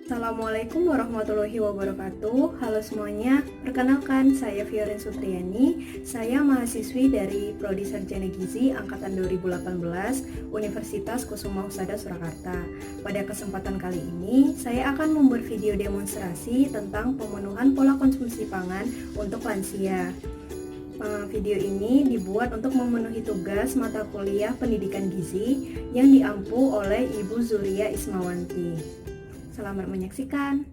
Assalamualaikum warahmatullahi wabarakatuh. Halo semuanya, perkenalkan saya Fiorin Sutriani. Saya mahasiswi dari Prodi Sarjana Gizi Angkatan 2018 Universitas Kusuma Husada Surakarta. Pada kesempatan kali ini, saya akan membuat video demonstrasi tentang pemenuhan pola konsumsi pangan untuk lansia. Video ini dibuat untuk memenuhi tugas mata kuliah pendidikan gizi yang diampu oleh Ibu Zuria Ismawanti. Selamat menyaksikan.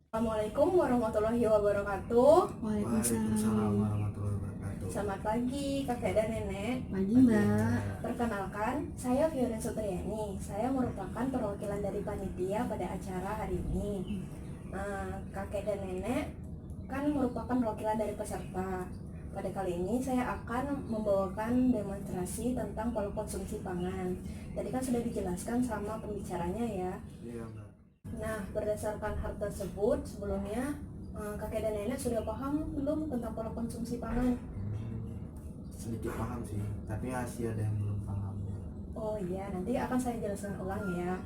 Assalamualaikum warahmatullahi wabarakatuh. Waalaikumsalam warahmatullahi wabarakatuh. Selamat pagi kakek dan nenek. Pagi Mbak. Perkenalkan, saya Fiorin Sutriani. Saya merupakan perwakilan dari panitia pada acara hari ini. Kakek dan nenek kan merupakan perwakilan dari peserta. Pada kali ini saya akan membawakan demonstrasi tentang pola konsumsi pangan. Tadi kan sudah dijelaskan sama pembicaranya ya. Iya Mbak. Nah, berdasarkan hal tersebut, sebelumnya kakek dan nenek sudah paham belum tentang pola konsumsi pangan? Sedikit paham sih, tapi masih ada yang belum paham. Oh iya, nanti akan saya jelaskan ulang ya.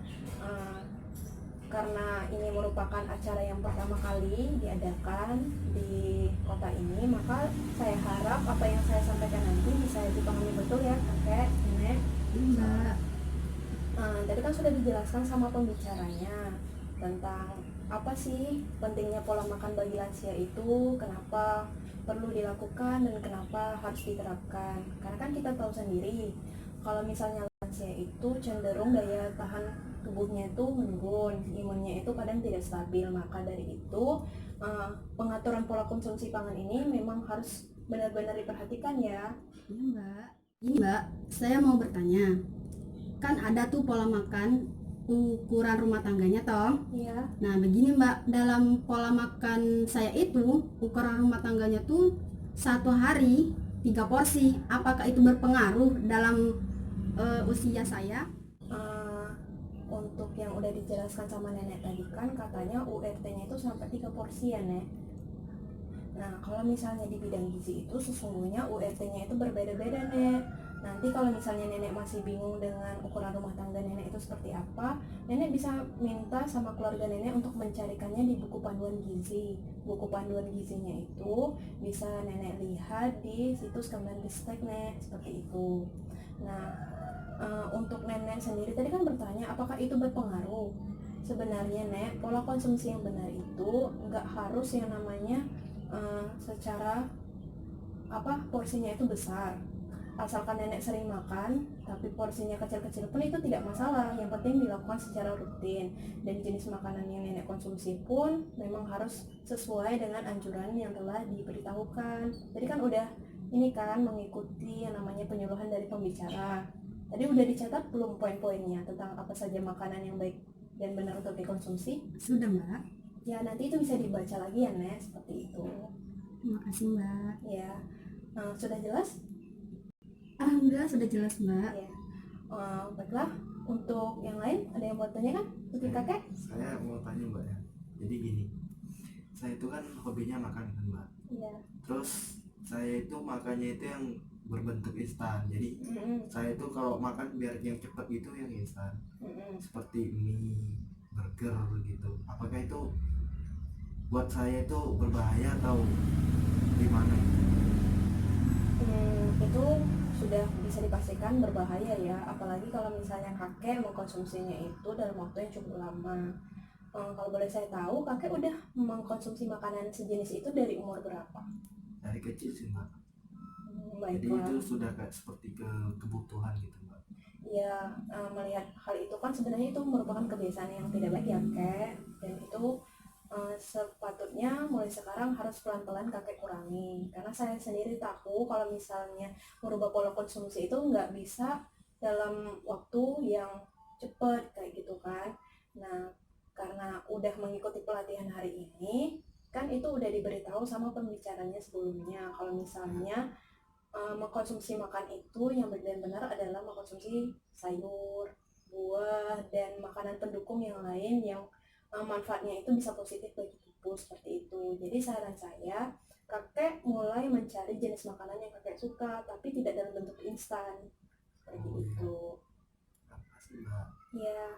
Karena ini merupakan acara yang pertama kali diadakan di kota ini, maka saya harap apa yang saya sampaikan nanti bisa dipahami betul ya kakek, nenek. Mbak. Tadi kan sudah dijelaskan sama pembicaranya tentang apa sih pentingnya pola makan bagi lansia itu, kenapa perlu dilakukan dan kenapa harus diterapkan. Karena kan kita tahu sendiri kalau misalnya lansia itu cenderung daya tahan tubuhnya itu menurun, imunnya itu kadang tidak stabil. Maka dari itu pengaturan pola konsumsi pangan ini memang harus benar-benar diperhatikan ya. Iya Mbak. Ini Mbak, saya mau bertanya. Kan ada tuh pola makan ukuran rumah tangganya toh. Iya. Nah begini Mbak, dalam pola makan saya itu ukuran rumah tangganya tuh satu hari 3 porsi. Apakah itu berpengaruh dalam usia saya? Untuk yang udah dijelaskan sama nenek tadi kan katanya URT-nya itu sampai 3 porsi ya nek. Nah kalau misalnya di bidang gizi itu sesungguhnya URT-nya itu berbeda-beda nek. Nanti kalau misalnya nenek masih bingung dengan ukuran rumah tangga nenek itu seperti apa, nenek bisa minta sama keluarga nenek untuk mencarikannya di buku panduan gizi. Buku panduan gizinya itu bisa nenek lihat di situs Kemenristek nek, seperti itu. Nah untuk nenek sendiri tadi kan bertanya apakah itu berpengaruh. Sebenarnya nek, pola konsumsi yang benar itu nggak harus yang namanya secara porsinya itu besar. Asalkan nenek sering makan tapi porsinya kecil-kecil pun itu tidak masalah. Yang penting dilakukan secara rutin, dan jenis makanan yang nenek konsumsi pun memang harus sesuai dengan anjuran yang telah diberitahukan. Jadi kan udah ini kan mengikuti yang namanya penyuluhan dari pembicara. Tadi udah dicatat belum poin-poinnya tentang apa saja makanan yang baik dan benar untuk dikonsumsi? Sudah Mbak. Ya nanti itu bisa dibaca lagi ya Nes, seperti itu. Terima kasih Mbak. Ya, sudah jelas? Alhamdulillah sudah jelas Mbak. Ya. Baiklah, untuk yang lain ada yang mau tanya kan? Untuk kakek? Saya mau tanya Mbak ya. Jadi gini, saya itu kan hobinya makan kan Mbak. Iya. Terus saya itu makannya itu yang berbentuk instan. Jadi saya itu kalau makan biar yang cepat itu yang instan. Seperti mie, burger gitu. Apakah itu buat saya itu berbahaya atau gimana? Itu sudah bisa dipastikan berbahaya ya, apalagi kalau misalnya kakek mengkonsumsinya itu dalam waktu yang cukup lama. Kalau boleh saya tahu, kakek udah mengkonsumsi makanan sejenis itu dari umur berapa? Dari kecil sih Mbak. Jadi Baiklah. itu sudah kayak seperti kebutuhan gitu Mbak. Ya, melihat hal itu kan sebenarnya itu merupakan kebiasaan yang tidak baik ya kek, dan itu sepatutnya mulai sekarang harus pelan-pelan kakek kurangi. Karena saya sendiri tahu kalau misalnya merubah pola konsumsi itu nggak bisa dalam waktu yang cepat kayak gitu kan. Nah, karena udah mengikuti pelatihan hari ini kan itu udah diberitahu sama pembicaranya sebelumnya kalau misalnya mengkonsumsi makan itu yang benar-benar adalah mengkonsumsi sayur, buah, dan makanan pendukung yang lain yang manfaatnya itu bisa positif bagi tubuh, seperti itu. Jadi saran saya, kakek mulai mencari jenis makanan yang kakek suka, tapi tidak dalam bentuk instan, seperti itu. Makasih Mbak. Ya,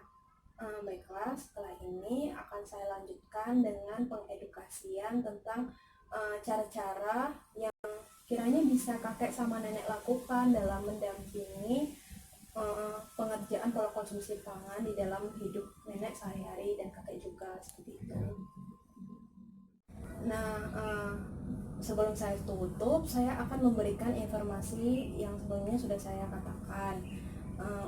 baiklah, setelah ini akan saya lanjutkan dengan pengedukasian tentang cara-cara yang kiranya bisa kakek sama nenek lakukan dalam mendampingi pengerjaan pola konsumsi pangan di dalam hidup nenek sehari-hari dan kakek juga seperti itu. Nah, sebelum saya tutup, saya akan memberikan informasi yang sebelumnya sudah saya katakan.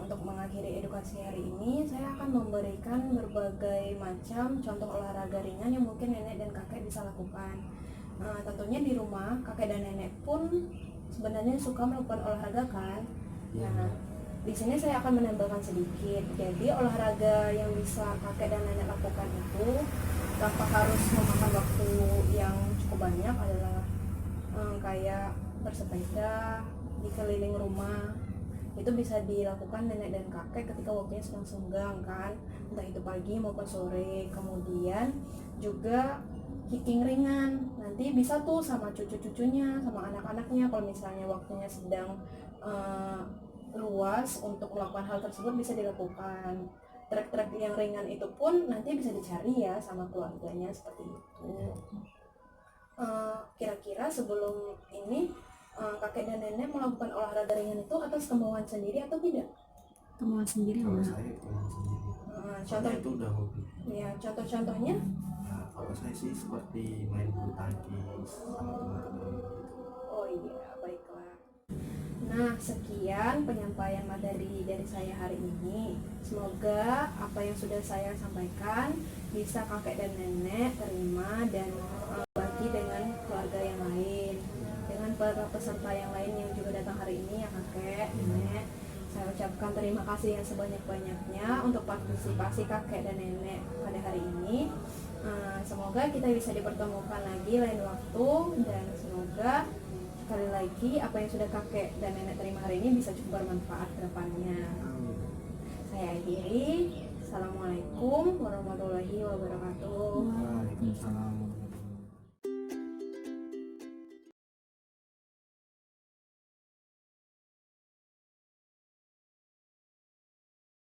Untuk mengakhiri edukasi hari ini, saya akan memberikan berbagai macam contoh olahraga ringan yang mungkin nenek dan kakek bisa lakukan. Tentunya di rumah, kakek dan nenek pun sebenarnya suka melakukan olahraga kan. Nah, di sini saya akan menambahkan sedikit. Jadi olahraga yang bisa kakek dan nenek lakukan itu tanpa harus memakan waktu yang cukup banyak adalah kayak bersepeda di keliling rumah. Itu bisa dilakukan nenek dan kakek ketika waktunya sedang senggang kan, entah itu pagi maupun sore. Kemudian juga hiking ringan, nanti bisa tuh sama cucu-cucunya, sama anak-anaknya. Kalau misalnya waktunya sedang luas untuk melakukan hal tersebut bisa dilakukan. Trek-trek yang ringan itu pun nanti bisa dicari ya sama keluarganya seperti itu. Kira-kira sebelum ini kakek dan nenek melakukan olahraga ringan itu atas kemauan sendiri atau tidak? Kemauan sendiri Kalau enggak? saya kemauan sendiri. Contoh Itu udah hobi. ya, contoh-contohnya Nah, kalau saya sih seperti main bulu tangkis sama teman-teman gitu. oh iya, baiklah. Nah, sekian penyampaian materi dari saya hari ini. Semoga apa yang sudah saya sampaikan bisa kakek dan nenek terima dan bagi dengan keluarga yang lain, dengan para peserta yang lain yang juga datang hari ini ya kakek, nenek. Saya ucapkan terima kasih yang sebanyak-banyaknya untuk partisipasi kakek dan nenek pada hari ini. Semoga kita bisa dipertemukan lagi lain waktu, dan semoga sekali lagi apa yang sudah kakek dan nenek terima hari ini bisa cukup bermanfaat ke depannya. Saya akhiri. Assalamualaikum warahmatullahi wabarakatuh. Waalaikumsalam.